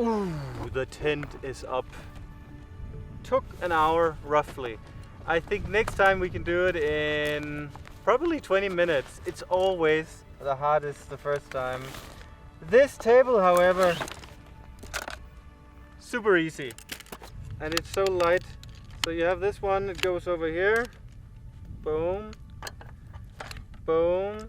Ooh, the tent is up. Took an hour roughly. I think next time we can do it in probably 20 minutes. It's always the hardest the first time. This table, however, super easy. And it's so light. So you have this one, it goes over here. Boom. Boom.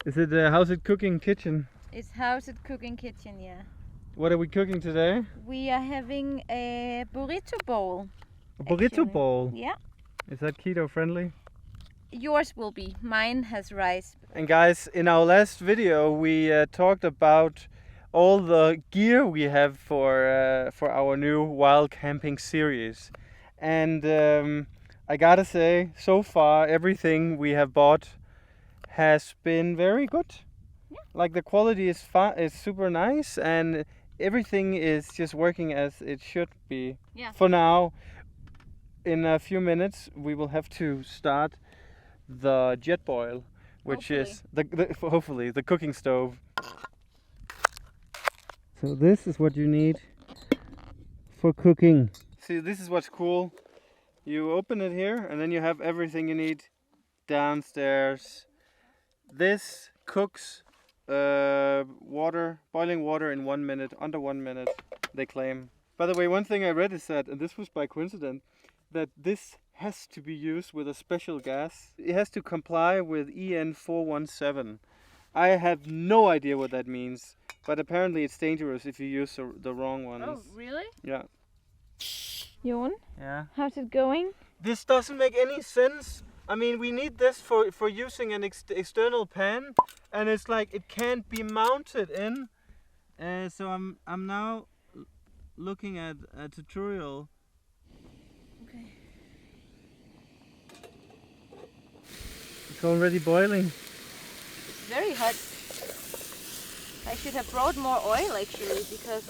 Is it how's it cooking kitchen? It's How's It Cooking Kitchen, yeah. What are we cooking today? We are having a burrito bowl. A burrito actually. bowl? Yeah. Is that keto friendly? Yours will be. Mine has rice. And guys, in our last video we talked about all the gear we have for our new wild camping series. And I gotta say, so far everything we have bought has been very good. Yeah. Like the quality is super nice and everything is just working as it should be. Yeah. For now, in a few minutes we will have to start the jet boil, which is hopefully the cooking stove. So this is what you need for cooking. See, this is what's cool. You open it here and then you have everything you need downstairs. This cooks boiling water in 1 minute, under 1 minute, they claim. By the way, one thing I read is that, and this was by coincidence, that this has to be used with a special gas. It has to comply with EN 417. I have no idea what that means, but apparently it's dangerous if you use the wrong ones. Oh, really? Yeah. Jon, Yeah. how's it going? This doesn't make any sense. I mean, we need this for using an external pan, and it's like it can't be mounted in. So I'm now looking at a tutorial. Okay. It's already boiling. It's very hot. I should have brought more oil actually, because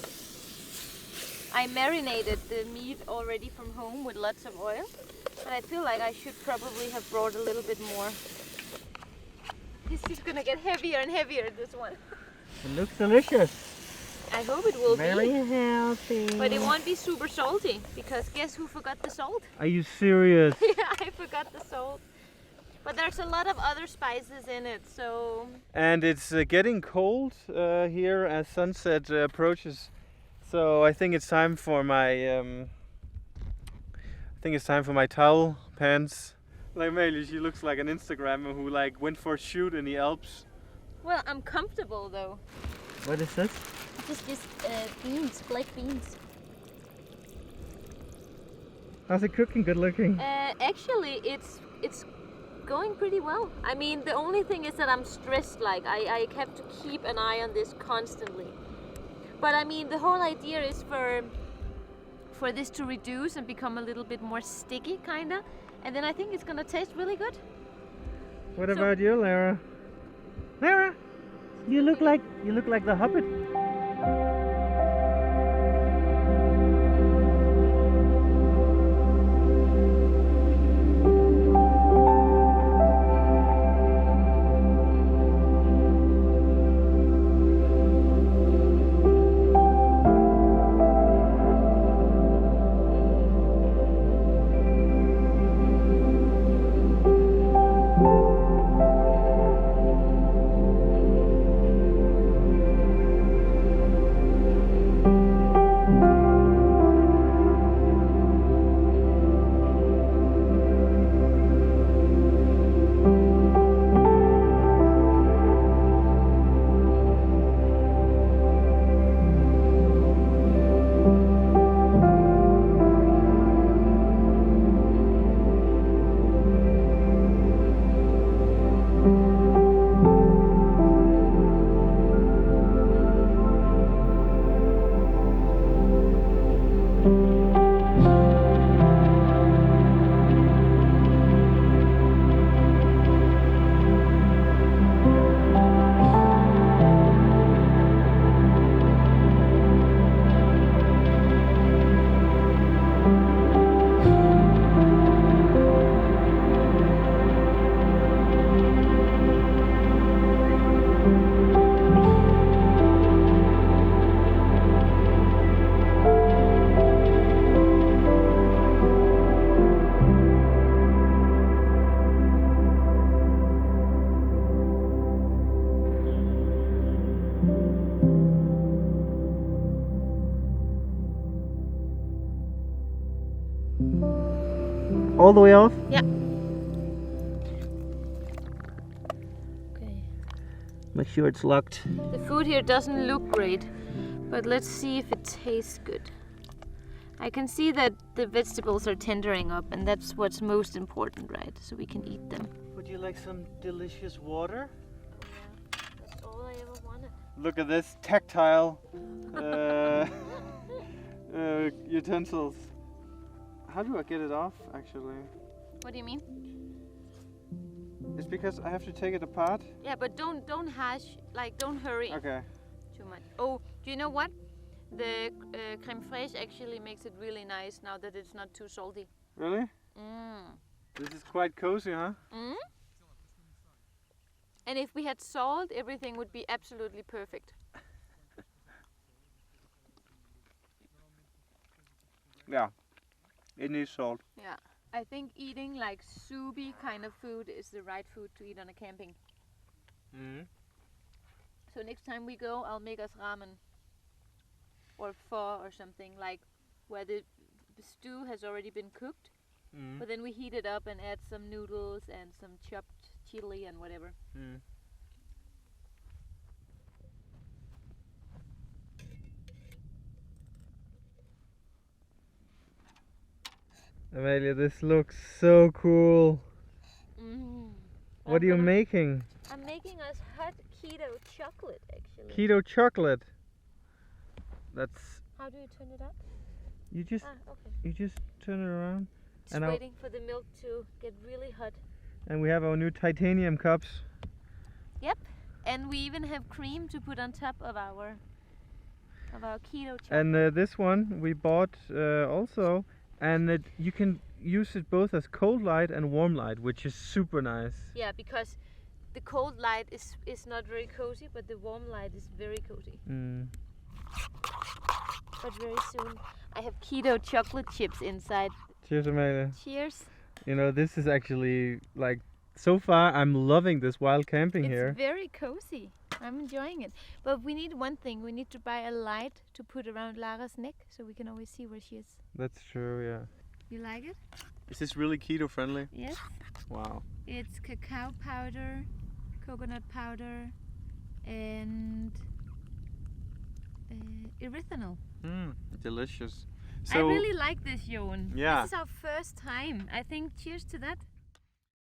I marinated the meat already from home with lots of oil. But I feel like I should probably have brought a little bit more. It's just gonna get heavier and heavier, this one. It looks delicious. I hope it will Very be. healthy. But it won't be super salty, because guess who forgot the salt? Are you serious? Yeah, I forgot the salt. But there's a lot of other spices in it, so... And it's getting cold here as sunset approaches. So I think it's time for my towel pants. Like Amelia, she looks like an Instagrammer who like went for a shoot in the Alps. Well, I'm comfortable though. What is this? Just this beans, black beans. How's it cooking? Good looking. Actually, it's going pretty well. I mean, the only thing is that I'm stressed. Like I have to keep an eye on this constantly. But I mean, the whole idea is for this to reduce and become a little bit more sticky, kinda. And then I think it's gonna taste really good. What about you, Lara? Lara, you look like the Hobbit. all the way off? Yeah. Okay. Make sure it's locked. The food here doesn't look great, but let's see if it tastes good. I can see that the vegetables are tendering up, and that's what's most important, right? So we can eat them. Would you like some delicious water? That's all I ever wanted. Look at this tactile utensils. How do I get it off, actually? What do you mean? It's because I have to take it apart. Yeah, but don't hash, like don't hurry Okay. too much. Oh, do you know what? The crème fraîche actually makes it really nice now that it's not too salty. Really? Mm. This is quite cozy, huh? Mm? And if we had salt, everything would be absolutely perfect. Yeah. It needs salt. Yeah. I think eating like soupy kind of food is the right food to eat on a camping. Mm. So next time we go, I'll make us ramen. Or pho or something, like where the stew has already been cooked. Mm. But then we heat it up and add some noodles and some chopped chili and whatever. Mm. Amelia, this looks so cool. Mm. What are you making? I'm making us hot keto chocolate, actually. Keto chocolate. That's. How do you turn it up? You just. Okay. You just turn it around. Just And waiting for the milk to get really hot. And we have our new titanium cups. Yep. And we even have cream to put on top of our keto chocolate. And this one we bought also, and you can use it both as cold light and warm light, which is super nice. Yeah, because the cold light is not very cozy, but the warm light is very cozy. Mm. But very soon I have keto chocolate chips inside. Cheers, Amelia. Cheers. You know, this is actually like, so far I'm loving this wild camping here. It's very cozy. I'm enjoying it. But we need one thing. We need to buy a light to put around Lara's neck so we can always see where she is. That's true, yeah. You like it? Is this really keto friendly? Yes. Wow. It's cacao powder, coconut powder, and erythanol. Delicious. I really like this, Johan. Yeah. This is our first time. I think cheers to that.